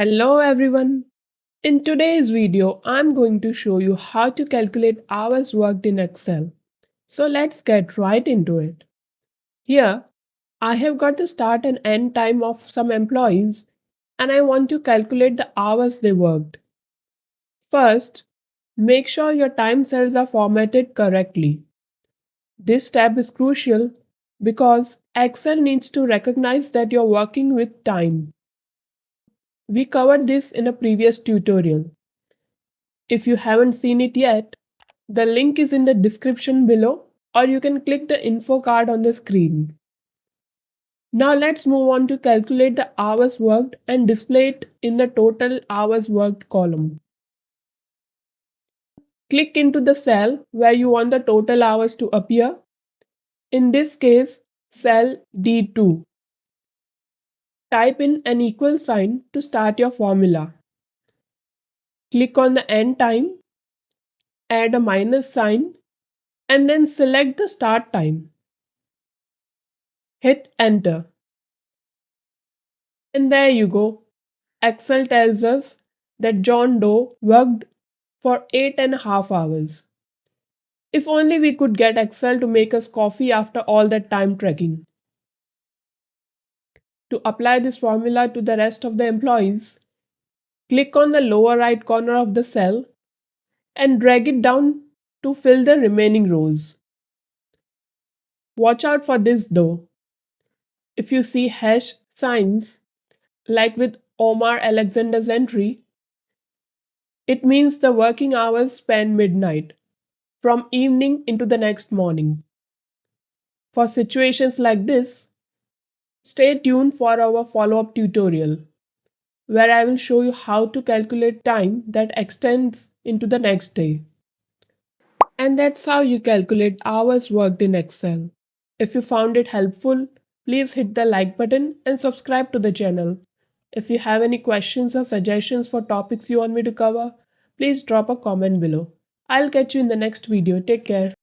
Hello everyone. In today's video, I'm going to show you how to calculate hours worked in Excel. So let's get right into it. Here, I have got the start and end time of some employees and I want to calculate the hours they worked. First, make sure your time cells are formatted correctly. This step is crucial because Excel needs to recognize that you're working with time. We covered this in a previous tutorial. If you haven't seen it yet, the link is in the description below or you can click the info card on the screen. Now let's move on to calculate the hours worked and display it in the total hours worked column. Click into the cell where you want the total hours to appear. In this case, cell D2. Type in an equal sign to start your formula. Click on the end time, add a minus sign, and then select the start time. Hit enter. And there you go. Excel tells us that John Doe worked for 8.5 hours. If only we could get Excel to make us coffee after all that time tracking. To apply this formula to the rest of the employees, click on the lower right corner of the cell and drag it down to fill the remaining rows. Watch out for this though. If you see hash signs, like with Omar Alexander's entry, it means the working hours span midnight, from evening into the next morning. For situations like this, stay tuned for our follow-up tutorial, where I will show you how to calculate time that extends into the next day. And that's how you calculate hours worked in Excel. If you found it helpful, please hit the like button and subscribe to the channel. If you have any questions or suggestions for topics you want me to cover, please drop a comment below. I'll catch you in the next video. Take care.